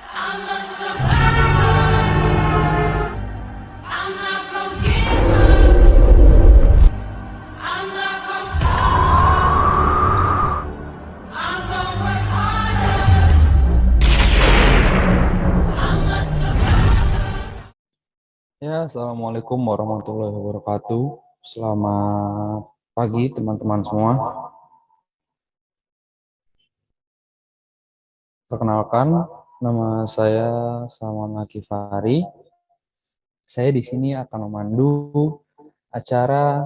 I'm a survivor. I'm not gonna give up. I'm not gonna stop. I'm gonna work harder. I'm a survivor. Ya, Assalamualaikum warahmatullahi wabarakatuh. Selamat pagi teman-teman semua. Perkenalkan, nama saya Salman Akifari. Saya di sini akan memandu acara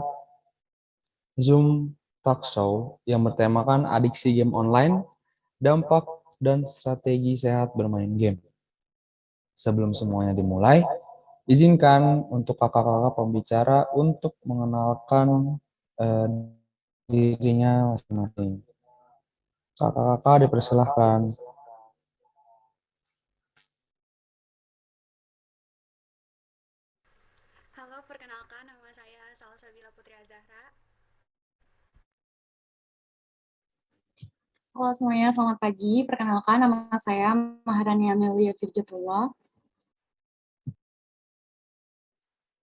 Zoom Talk Show yang bertemakan adiksi game online, dampak dan strategi sehat bermain game. Sebelum semuanya dimulai, izinkan untuk kakak-kakak pembicara untuk mengenalkan eh, dirinya masing-masing. Kakak-kakak dipersilahkan. Halo, perkenalkan nama saya Salsabila Putri Azahra. Halo semuanya, selamat pagi. Perkenalkan, nama saya Maharani Amelia Firjatullah.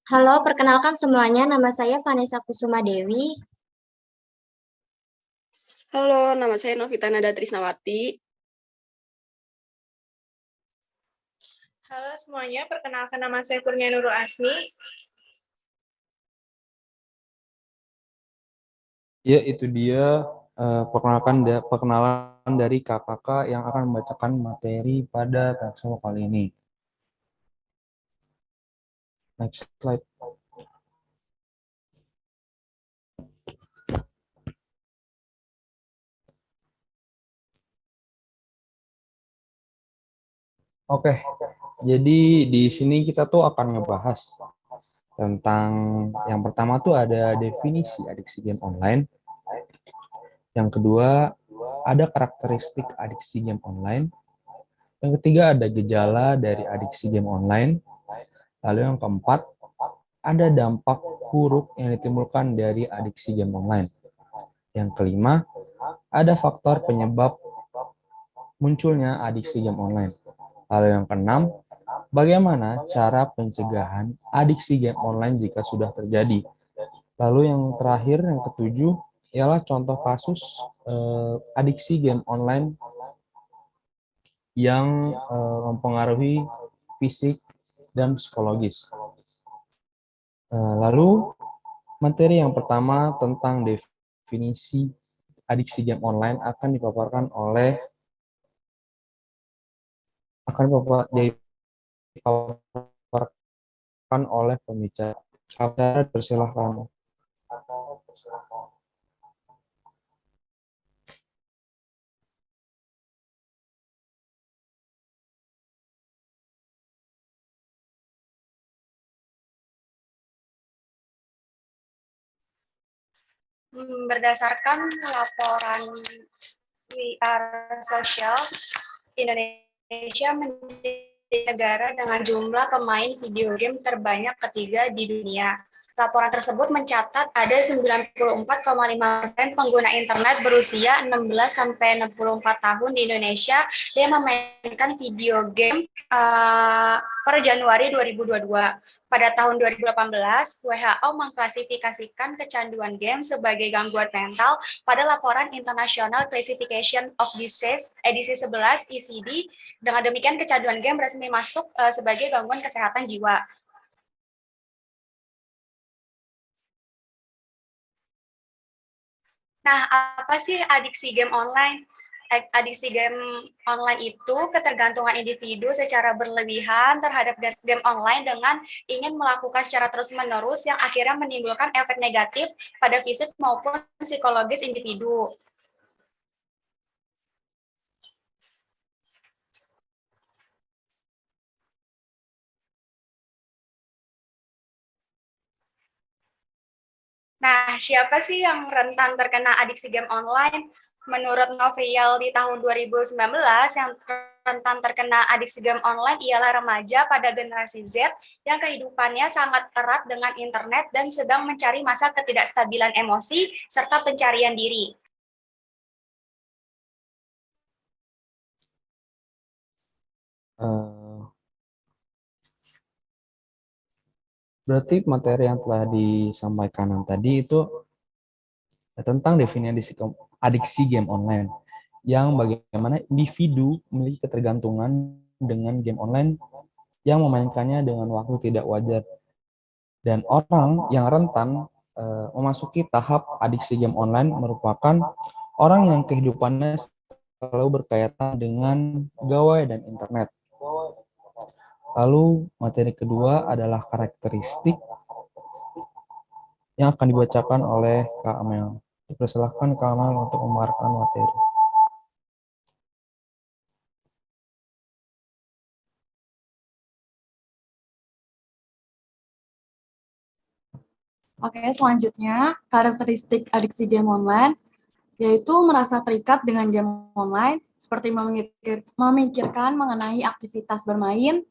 Halo, perkenalkan semuanya, nama saya Vanessa Kusuma Dewi. Halo, nama saya Novita Nada Trisnawati. Halo semuanya, perkenalkan nama saya Kurnia Nurul Asmi. Ya, itu dia perkenalan dari kakak-kakak yang akan membacakan materi pada talkshow kali ini. Next slide. Oke, jadi di sini kita tuh akan ngebahas tentang yang pertama tuh ada definisi adiksi game online. Yang kedua, ada karakteristik adiksi game online. Yang ketiga, ada gejala dari adiksi game online. Lalu yang keempat, ada dampak buruk yang ditimbulkan dari adiksi game online. Yang kelima, ada faktor penyebab munculnya adiksi game online. Lalu yang keenam, bagaimana cara pencegahan adiksi game online jika sudah terjadi. Lalu yang terakhir, yang ketujuh, ialah contoh kasus adiksi game online yang mempengaruhi fisik dan psikologis. Lalu materi yang pertama tentang definisi adiksi game online akan dipaparkan pembicara. Kakak persilahkan. Berdasarkan laporan We Are Social, Indonesia menjadi negara dengan jumlah pemain video game terbanyak ketiga di dunia. Laporan tersebut mencatat ada 94,5% pengguna internet berusia 16-64 tahun di Indonesia yang memainkan video game per Januari 2022. Pada tahun 2018, WHO mengklasifikasikan kecanduan game sebagai gangguan mental pada laporan International Classification of Disease edisi 11 ECD. Dengan demikian, kecanduan game resmi masuk sebagai gangguan kesehatan jiwa. Nah, apa sih adiksi game online? Adiksi game online itu ketergantungan individu secara berlebihan terhadap game online dengan ingin melakukan secara terus-menerus yang akhirnya menimbulkan efek negatif pada fisik maupun psikologis individu. Nah, siapa sih yang rentan terkena adiksi game online? Menurut Novriel di tahun 2019, yang rentan terkena adiksi game online ialah remaja pada generasi Z yang kehidupannya sangat erat dengan internet dan sedang mencari masa ketidakstabilan emosi serta pencarian diri. Eh, Berarti materi yang telah disampaikan tadi itu tentang definisi adiksi game online, yang bagaimana individu memiliki ketergantungan dengan game online yang memainkannya dengan waktu tidak wajar, dan orang yang rentan memasuki tahap adiksi game online merupakan orang yang kehidupannya selalu berkaitan dengan gawai dan internet. Lalu materi kedua adalah karakteristik yang akan dibacakan oleh Kak Amel. Dipersilahkan Kak Amel untuk memaparkan materi. Oke, selanjutnya karakteristik adiksi game online yaitu merasa terikat dengan game online seperti memikirkan mengenai aktivitas bermain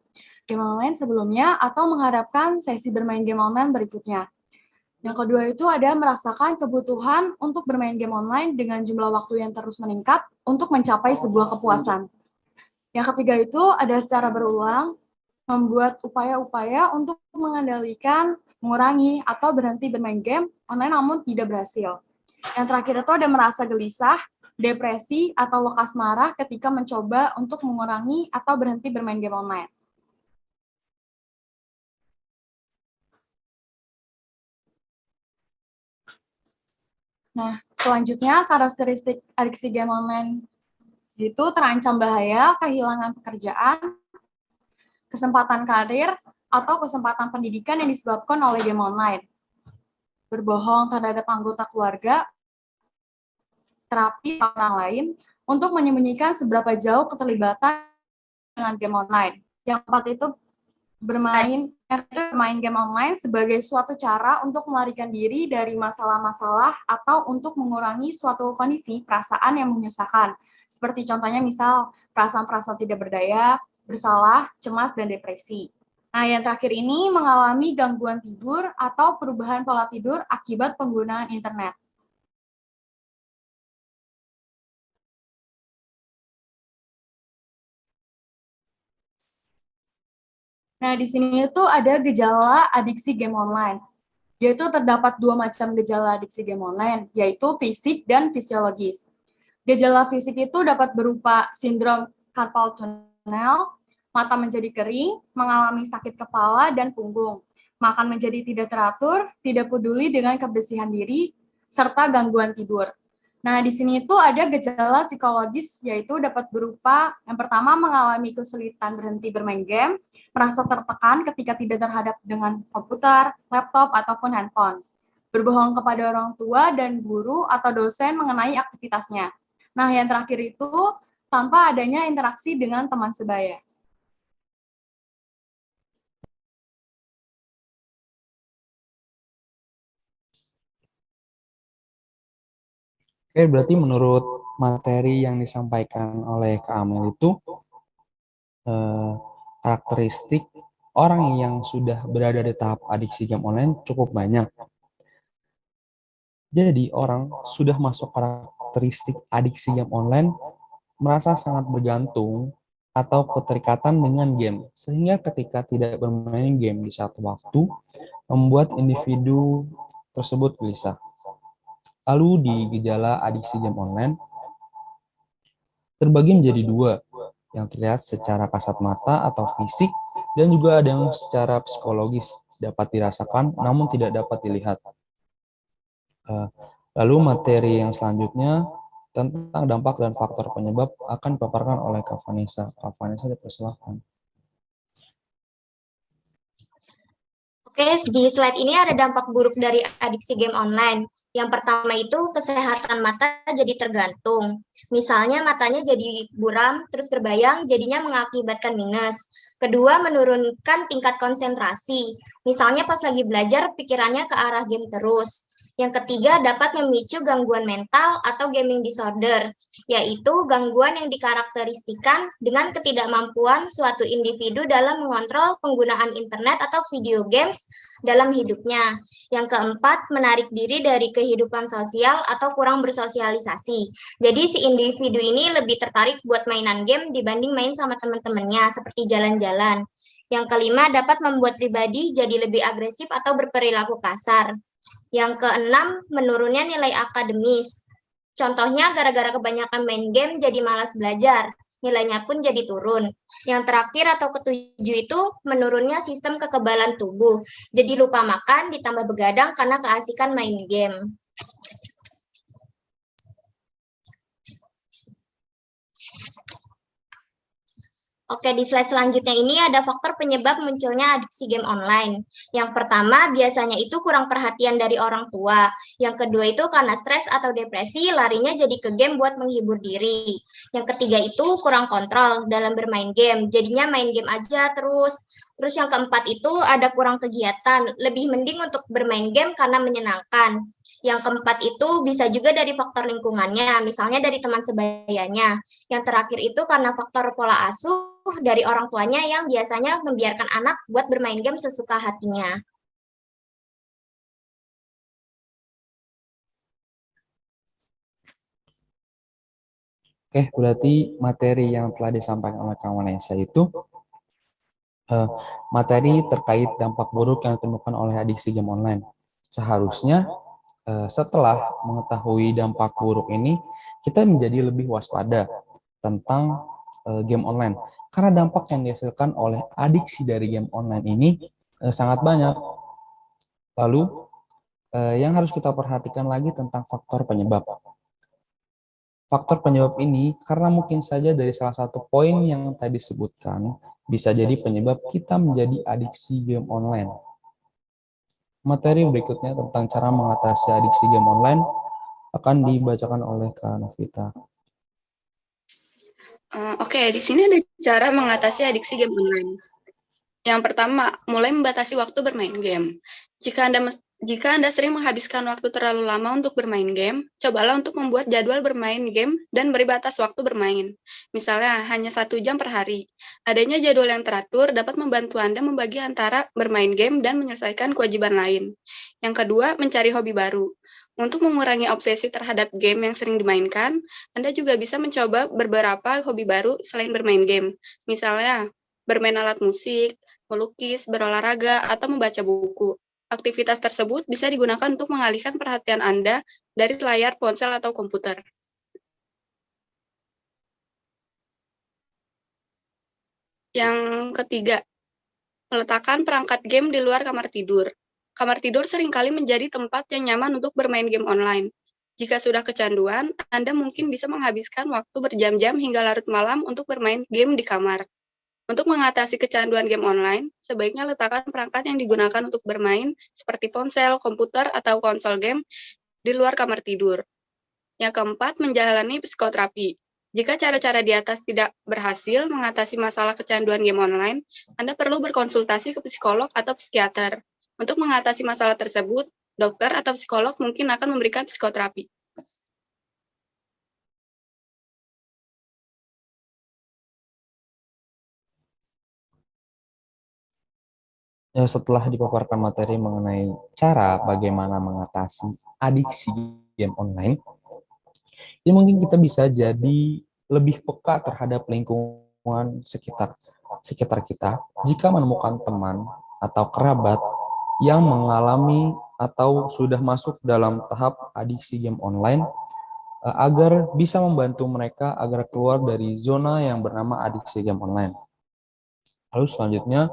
game online sebelumnya atau mengharapkan sesi bermain game online berikutnya. Yang kedua itu ada merasakan kebutuhan untuk bermain game online dengan jumlah waktu yang terus meningkat untuk mencapai sebuah kepuasan. Yang ketiga itu ada secara berulang membuat upaya-upaya untuk mengendalikan, mengurangi, atau berhenti bermain game online namun tidak berhasil. Yang terakhir itu ada merasa gelisah, depresi, atau lekas marah ketika mencoba untuk mengurangi atau berhenti bermain game online. Nah, selanjutnya karakteristik adiksi game online itu terancam bahaya, kehilangan pekerjaan, kesempatan karir, atau kesempatan pendidikan yang disebabkan oleh game online. Berbohong terhadap anggota keluarga, terapi orang lain, untuk menyembunyikan seberapa jauh keterlibatan dengan game online. Yang keempat itu bermain game online sebagai suatu cara untuk melarikan diri dari masalah-masalah atau untuk mengurangi suatu kondisi perasaan yang menyusahkan. Seperti contohnya misal perasaan-perasaan tidak berdaya, bersalah, cemas, dan depresi. Nah, yang terakhir ini mengalami gangguan tidur atau perubahan pola tidur akibat penggunaan internet. Nah, di sini itu ada gejala adiksi game online. Yaitu terdapat dua macam gejala adiksi game online, yaitu fisik dan fisiologis. Gejala fisik itu dapat berupa sindrom carpal tunnel, mata menjadi kering, mengalami sakit kepala dan punggung, makan menjadi tidak teratur, tidak peduli dengan kebersihan diri, serta gangguan tidur. Nah, di sini itu ada gejala psikologis, yaitu dapat berupa yang pertama mengalami kesulitan berhenti bermain game, merasa tertekan ketika tidak terhadap dengan komputer, laptop, ataupun handphone. Berbohong kepada orang tua dan guru atau dosen mengenai aktivitasnya. Nah, yang terakhir itu tanpa adanya interaksi dengan teman sebaya. Oke, berarti menurut materi yang disampaikan oleh Kak Amel itu karakteristik orang yang sudah berada di tahap adiksi game online cukup banyak. Jadi orang sudah masuk karakteristik adiksi game online merasa sangat bergantung atau keterikatan dengan game, sehingga ketika tidak bermain game di satu waktu, membuat individu tersebut gelisah. Lalu di gejala adiksi game online, terbagi menjadi dua, yang terlihat secara kasat mata atau fisik, dan juga ada yang secara psikologis, dapat dirasakan namun tidak dapat dilihat. Lalu materi yang selanjutnya tentang dampak dan faktor penyebab akan dipaparkan oleh Kak Vanessa. Kak Vanessa, dipersilakan. Oke, di slide ini ada dampak buruk dari adiksi game online. Yang pertama itu kesehatan mata jadi tergantung. Misalnya matanya jadi buram, terus berbayang, jadinya mengakibatkan minus. Kedua, menurunkan tingkat konsentrasi. Misalnya pas lagi belajar, pikirannya ke arah game terus. Yang ketiga, dapat memicu gangguan mental atau gaming disorder, yaitu gangguan yang dikarakteristikan dengan ketidakmampuan suatu individu dalam mengontrol penggunaan internet atau video games dalam hidupnya. Yang keempat, menarik diri dari kehidupan sosial atau kurang bersosialisasi. Jadi si individu ini lebih tertarik buat mainan game dibanding main sama teman-temannya, seperti jalan-jalan. Yang kelima, dapat membuat pribadi jadi lebih agresif atau berperilaku kasar. Yang keenam, menurunnya nilai akademis. Contohnya, gara-gara kebanyakan main game jadi malas belajar, nilainya pun jadi turun. Yang terakhir atau ketujuh itu, menurunnya sistem kekebalan tubuh. Jadi lupa makan, ditambah begadang karena keasikan main game. Oke, di slide selanjutnya ini ada faktor penyebab munculnya adiksi game online. Yang pertama, biasanya itu kurang perhatian dari orang tua. Yang kedua itu karena stres atau depresi, larinya jadi ke game buat menghibur diri. Yang ketiga itu kurang kontrol dalam bermain game, jadinya main game aja terus. Terus yang keempat itu ada kurang kegiatan, lebih mending untuk bermain game karena menyenangkan. Yang keempat itu bisa juga dari faktor lingkungannya, misalnya dari teman sebayanya. Yang terakhir itu karena faktor pola asuh dari orang tuanya yang biasanya membiarkan anak buat bermain game sesuka hatinya. Oke, berarti materi yang telah disampaikan oleh Kak Vanessa itu materi terkait dampak buruk yang ditemukan oleh adiksi game online. Seharusnya setelah mengetahui dampak buruk ini, kita menjadi lebih waspada tentang game online. Karena dampak yang dihasilkan oleh adiksi dari game online ini sangat banyak. Lalu, yang harus kita perhatikan lagi tentang faktor penyebab. Faktor penyebab ini karena mungkin saja dari salah satu poin yang tadi disebutkan, bisa jadi penyebab kita menjadi adiksi game online. Materi berikutnya tentang cara mengatasi adiksi game online akan dibacakan oleh Kak Novita. Oke, di sini ada cara mengatasi adiksi game online. Yang pertama, mulai membatasi waktu bermain game. Jika Anda sering menghabiskan waktu terlalu lama untuk bermain game, cobalah untuk membuat jadwal bermain game dan beri batas waktu bermain. Misalnya, hanya 1 jam per hari. Adanya jadwal yang teratur dapat membantu Anda membagi antara bermain game dan menyelesaikan kewajiban lain. Yang kedua, mencari hobi baru. Untuk mengurangi obsesi terhadap game yang sering dimainkan, Anda juga bisa mencoba beberapa hobi baru selain bermain game. Misalnya, bermain alat musik, melukis, berolahraga, atau membaca buku. Aktivitas tersebut bisa digunakan untuk mengalihkan perhatian Anda dari layar ponsel atau komputer. Yang ketiga, meletakkan perangkat game di luar kamar tidur. Kamar tidur seringkali menjadi tempat yang nyaman untuk bermain game online. Jika sudah kecanduan, Anda mungkin bisa menghabiskan waktu berjam-jam hingga larut malam untuk bermain game di kamar. Untuk mengatasi kecanduan game online, sebaiknya letakkan perangkat yang digunakan untuk bermain seperti ponsel, komputer, atau konsol game di luar kamar tidur. Yang keempat, menjalani psikoterapi. Jika cara-cara di atas tidak berhasil mengatasi masalah kecanduan game online, Anda perlu berkonsultasi ke psikolog atau psikiater. Untuk mengatasi masalah tersebut, dokter atau psikolog mungkin akan memberikan psikoterapi. Ya, setelah dipaparkan materi mengenai cara bagaimana mengatasi adiksi game online, ya mungkin kita bisa jadi lebih peka terhadap lingkungan sekitar kita jika menemukan teman atau kerabat yang mengalami atau sudah masuk dalam tahap adiksi game online, agar bisa membantu mereka agar keluar dari zona yang bernama adiksi game online. Lalu selanjutnya,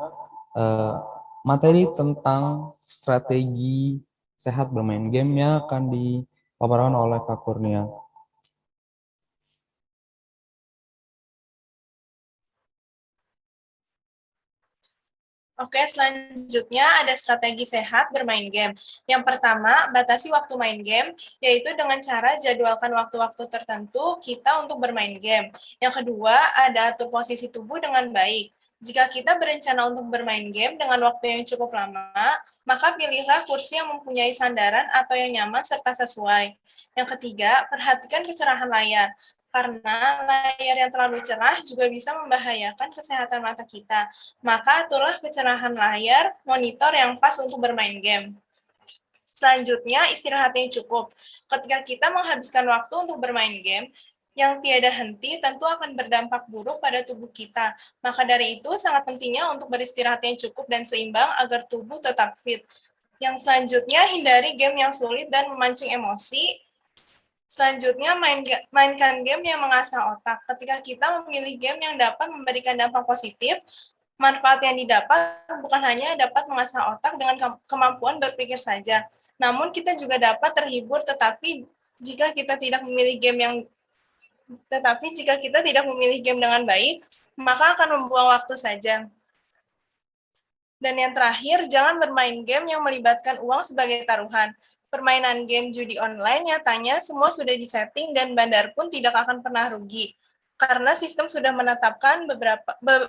materi tentang strategi sehat bermain game-nya akan dipaparkan oleh Kak Kurnia. Oke, selanjutnya ada strategi sehat bermain game. Yang pertama, batasi waktu main game, yaitu dengan cara jadwalkan waktu-waktu tertentu kita untuk bermain game. Yang kedua, ada atur posisi tubuh dengan baik. Jika kita berencana untuk bermain game dengan waktu yang cukup lama, maka pilihlah kursi yang mempunyai sandaran atau yang nyaman serta sesuai. Yang ketiga, perhatikan kecerahan layar, karena layar yang terlalu cerah juga bisa membahayakan kesehatan mata kita. Maka aturlah kecerahan layar monitor yang pas untuk bermain game. Selanjutnya, istirahatnya cukup. Ketika kita menghabiskan waktu untuk bermain game, yang tiada henti tentu akan berdampak buruk pada tubuh kita. Maka dari itu, sangat pentingnya untuk beristirahat yang cukup dan seimbang agar tubuh tetap fit. Yang selanjutnya, hindari game yang sulit dan memancing emosi. Selanjutnya, mainkan game yang mengasah otak. Ketika kita memilih game yang dapat memberikan dampak positif, manfaat yang didapat bukan hanya dapat mengasah otak dengan kemampuan berpikir saja, namun kita juga dapat terhibur. Jika kita tidak memilih game yang jika kita tidak memilih game dengan baik, maka akan membuang waktu saja. Dan yang terakhir, jangan bermain game yang melibatkan uang sebagai taruhan. Permainan game judi online nyatanya semua sudah disetting dan bandar pun tidak akan pernah rugi. Karena sistem sudah menetapkan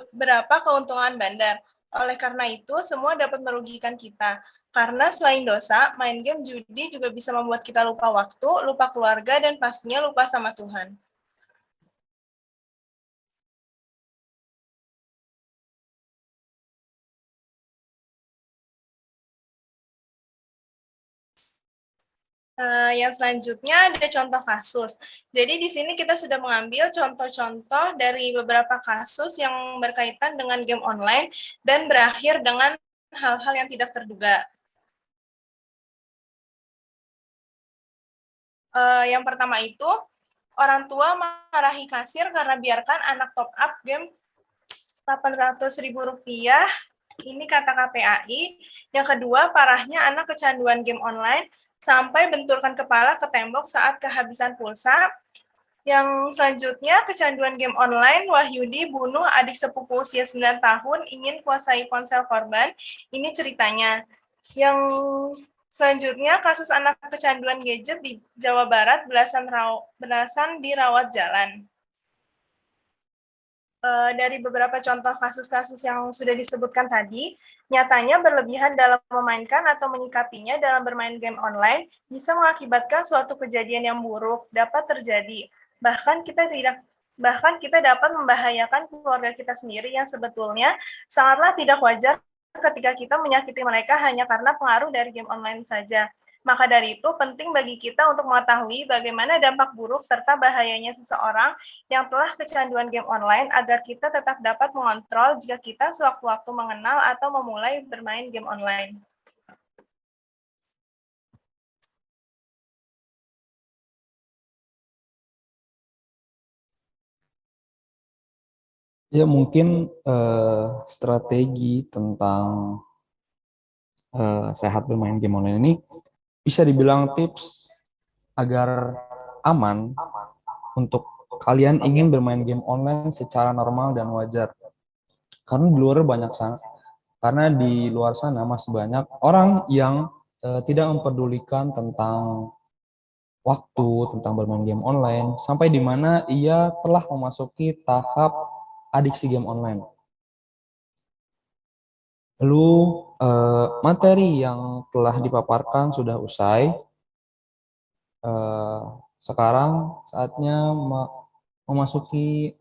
beberapa keuntungan bandar. Oleh karena itu, semua dapat merugikan kita. Karena selain dosa, main game judi juga bisa membuat kita lupa waktu, lupa keluarga, dan pastinya lupa sama Tuhan. Yang selanjutnya ada contoh kasus. Jadi di sini kita sudah mengambil contoh-contoh dari beberapa kasus yang berkaitan dengan game online dan berakhir dengan hal-hal yang tidak terduga. Yang pertama itu, orang tua marahi kasir karena biarkan anak top up game Rp800.000. Ini kata KPAI. Yang kedua, parahnya anak kecanduan game online sampai benturkan kepala ke tembok saat kehabisan pulsa. Yang selanjutnya, kecanduan game online, Wahyudi bunuh adik sepupu usia 9 tahun, ingin kuasai ponsel korban. Ini ceritanya. Yang selanjutnya, kasus anak kecanduan gadget di Jawa Barat, belasan dirawat jalan. Dari beberapa contoh kasus-kasus yang sudah disebutkan tadi, nyatanya berlebihan dalam memainkan atau menyikapinya dalam bermain game online bisa mengakibatkan suatu kejadian yang buruk dapat terjadi. Bahkan kita dapat membahayakan keluarga kita sendiri yang sebetulnya sangatlah tidak wajar ketika kita menyakiti mereka hanya karena pengaruh dari game online saja. Maka dari itu, penting bagi kita untuk mengetahui bagaimana dampak buruk serta bahayanya seseorang yang telah kecanduan game online agar kita tetap dapat mengontrol jika kita sewaktu-waktu mengenal atau memulai bermain game online. Ya mungkin strategi tentang sehat bermain game online ini bisa dibilang tips agar aman untuk kalian ingin bermain game online secara normal dan wajar. Karena di luar sana masih banyak orang yang tidak mempedulikan tentang waktu, tentang bermain game online, sampai di mana ia telah memasuki tahap adiksi game online. Lalu materi yang telah dipaparkan sudah usai. Sekarang saatnya memasuki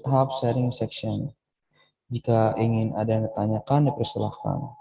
tahap sharing section. Jika ingin ada yang ditanyakan, dipersilahkan.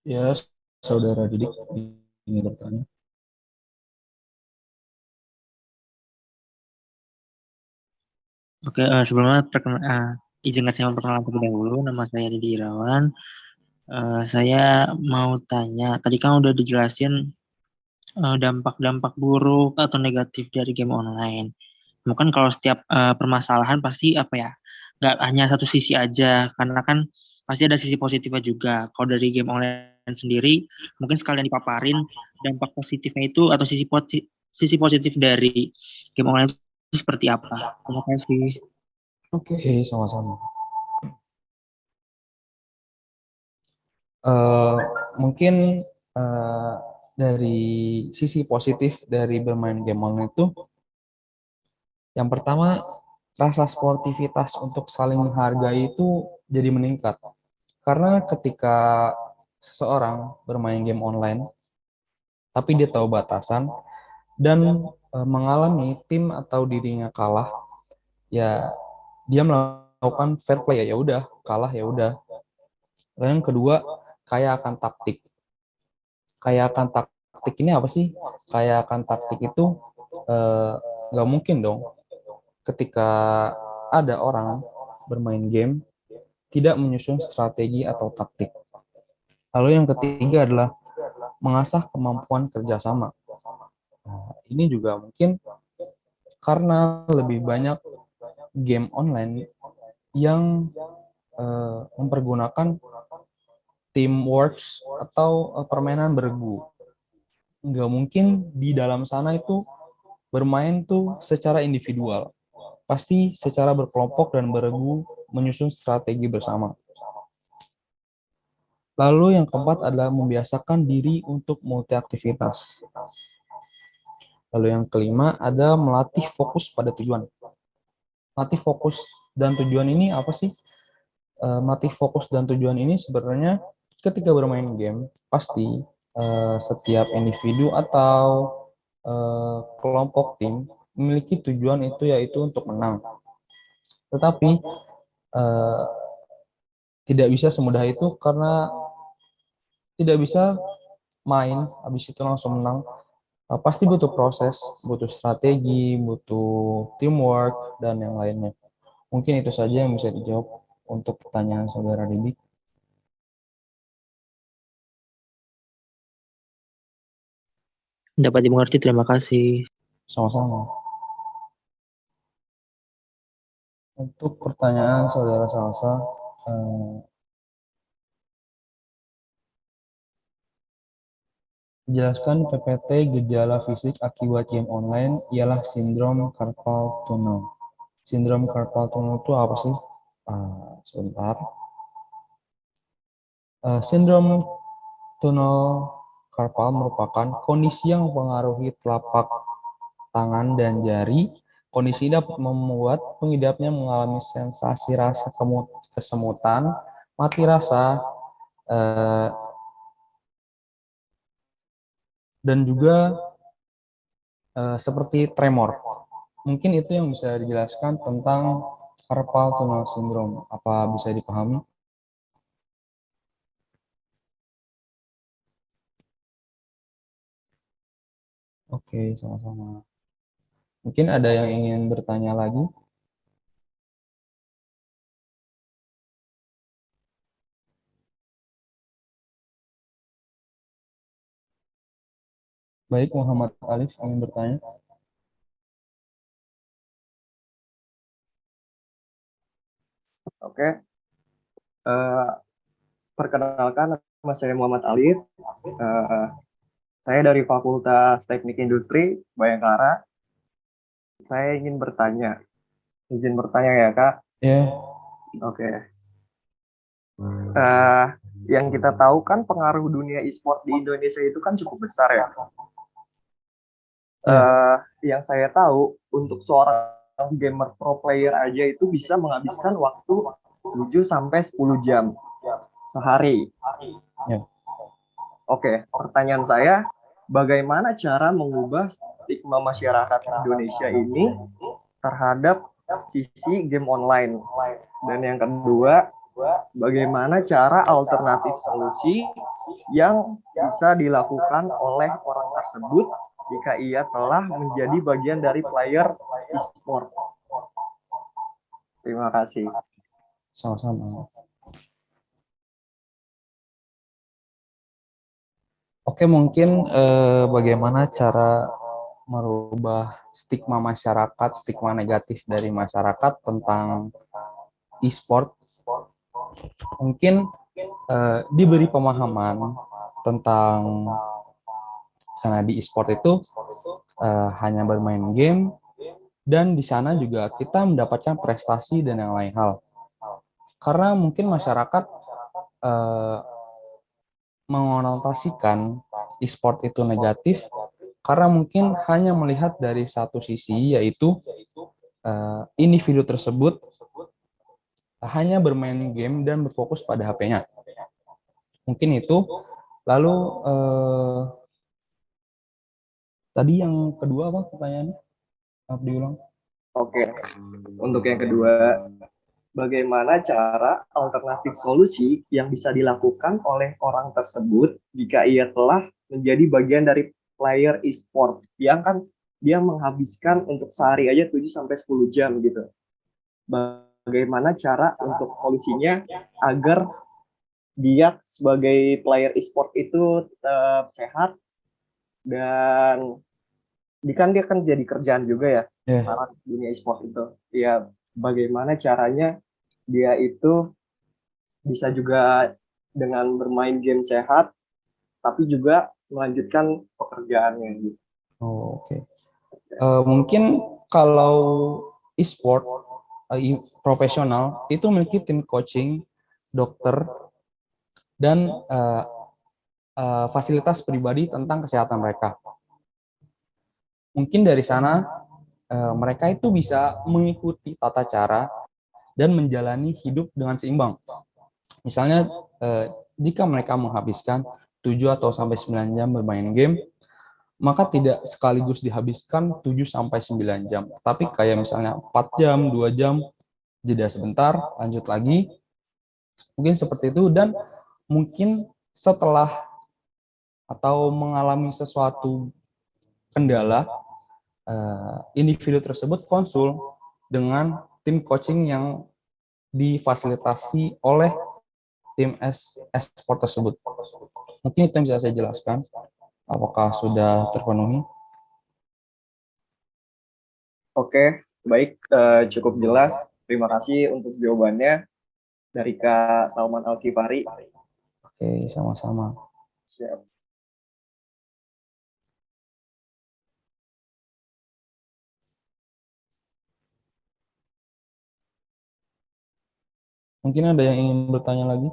Ya, saudara Didik ingin bertanya. Oke, sebelumnya izinkan saya memperkenalkan terlebih dahulu. Nama saya Didi Irawan. Saya mau tanya, tadi kan udah dijelasin dampak-dampak buruk atau negatif dari game online. Mungkin kalau setiap permasalahan pasti apa ya, nggak hanya satu sisi aja, karena kan pasti ada sisi positifnya juga. Kalau dari game online sendiri, mungkin sekalian dipaparin dampak positifnya itu atau sisi positif dari game online itu seperti apa. Terima kasih. Oke, sama-sama. Eh, mungkin eh, dari sisi positif dari bermain game online itu, yang pertama, rasa sportivitas untuk saling menghargai itu jadi meningkat. Karena ketika seseorang bermain game online, tapi dia tahu batasan dan mengalami tim atau dirinya kalah, ya dia melakukan fair play, ya udah, kalah ya udah. Lalu yang kedua, kaya akan taktik. Kaya akan taktik ini apa sih? Kaya akan taktik itu eh, nggak mungkin dong ketika ada orang bermain game tidak menyusun strategi atau taktik. Lalu yang ketiga adalah mengasah kemampuan kerjasama. Nah, ini juga mungkin karena lebih banyak game online yang mempergunakan teamwork atau permainan bergu. Nggak mungkin di dalam sana itu bermain tuh secara individual. Pasti secara berkelompok dan beregu menyusun strategi bersama. Lalu yang keempat adalah membiasakan diri untuk multiaktivitas. Lalu yang kelima ada melatih fokus pada tujuan. Melatih fokus dan tujuan ini apa sih? Melatih fokus dan tujuan ini sebenarnya ketika bermain game, pasti setiap individu atau kelompok tim memiliki tujuan itu yaitu untuk menang. Tetapi eh, tidak bisa semudah itu karena tidak bisa main habis itu langsung menang. Pasti butuh proses, butuh strategi, butuh teamwork dan yang lainnya. Mungkin itu saja yang bisa dijawab untuk pertanyaan saudara Didik. Dapat dimengerti, terima kasih. Sama-sama. Untuk pertanyaan saudara Salsa, jelaskan PPT gejala fisik akibat game online ialah sindrom carpal tunnel. Sindrom carpal tunnel itu apa sih? Sebentar. Sindrom tunnel carpal merupakan kondisi yang mempengaruhi telapak tangan dan jari. Kondisi ini dapat membuat pengidapnya mengalami sensasi rasa kesemutan, mati rasa, dan juga seperti tremor. Mungkin itu yang bisa dijelaskan tentang carpal tunnel syndrome. Apa bisa dipahami? Oke, sama-sama. Mungkin ada yang ingin bertanya lagi? Baik, Muhammad Alif ingin bertanya. Oke, perkenalkan nama saya Muhammad Alif. Saya dari Fakultas Teknik Industri Bayangkara. Saya ingin bertanya. Izin bertanya ya, Kak? Ya. Oke. Yang kita tahu kan pengaruh dunia e-sport di Indonesia itu kan cukup besar ya. Yang saya tahu untuk seorang gamer pro player aja itu bisa menghabiskan waktu 7-10 jam sehari. Ya. Oke, pertanyaan saya, bagaimana cara mengubah stigma masyarakat Indonesia ini terhadap sisi game online? Dan yang kedua, bagaimana cara alternatif solusi yang bisa dilakukan oleh orang tersebut jika ia telah menjadi bagian dari player e-sport. Terima kasih. Sama-sama. Oke, mungkin bagaimana cara merubah stigma masyarakat, stigma negatif dari masyarakat tentang e-sport. Mungkin diberi pemahaman tentang karena di e-sport itu hanya bermain game dan di sana juga kita mendapatkan prestasi dan yang lain hal. Karena mungkin masyarakat mengonotasikan e-sport itu negatif karena mungkin hanya melihat dari satu sisi, yaitu individu tersebut hanya bermain game dan berfokus pada HP-nya. Mungkin itu. Lalu tadi yang kedua apa pertanyaannya? Maaf diulang. Oke, untuk yang kedua, bagaimana cara alternatif solusi yang bisa dilakukan oleh orang tersebut jika ia telah menjadi bagian dari player e-sport yang kan dia menghabiskan untuk sehari aja 7-10 jam gitu. Bagaimana cara untuk solusinya agar dia sebagai player e-sport itu tetap sehat dan kan dia kan jadi kerjaan juga ya sekarang dunia e-sport itu. Ya, bagaimana caranya dia itu bisa juga dengan bermain game sehat, tapi juga melanjutkan pekerjaannya gitu. Oh, oke. Mungkin kalau e-sport profesional itu memiliki tim coaching, dokter, dan fasilitas pribadi tentang kesehatan mereka. Mungkin dari sana mereka itu bisa mengikuti tata cara dan menjalani hidup dengan seimbang. Misalnya jika mereka menghabiskan 7 atau sampai 9 jam bermain game, maka tidak sekaligus dihabiskan 7 sampai 9 jam. Tapi kayak misalnya 4 jam, 2 jam, jeda sebentar, lanjut lagi. Mungkin seperti itu, dan mungkin setelah atau mengalami sesuatu kendala, individu tersebut konsul dengan tim coaching yang difasilitasi oleh tim e-sport tersebut. Mungkin itu yang bisa saya jelaskan. Apakah sudah terpenuhi? Oke, baik, cukup jelas. Terima kasih untuk jawabannya dari Kak Salman Al-Kifari. Oke, sama-sama. Siap. Mungkin ada yang ingin bertanya lagi?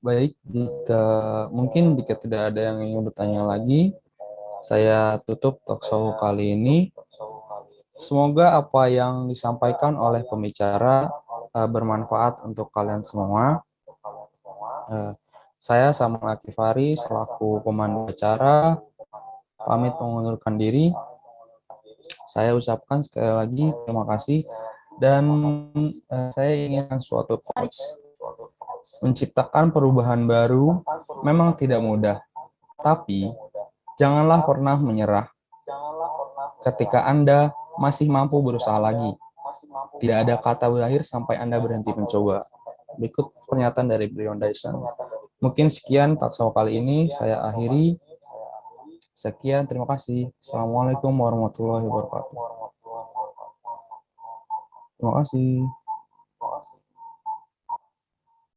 Baik, jika tidak ada yang ingin bertanya lagi, saya tutup talkshow kali ini. Semoga apa yang disampaikan oleh pembicara bermanfaat untuk kalian semua. Saya Salman Al-Kifari selaku pemandu acara pamit mengundurkan diri. Saya ucapkan sekali lagi terima kasih, dan saya ingin suatu quotes. Menciptakan perubahan baru memang tidak mudah, tapi janganlah pernah menyerah. Ketika Anda masih mampu berusaha lagi, tidak ada kata berakhir sampai Anda berhenti mencoba. Berikut pernyataan dari Brion Dyson. Mungkin sekian talkshow kali ini, saya akhiri. Sekian, terima kasih. Assalamualaikum warahmatullahi wabarakatuh. Terima kasih.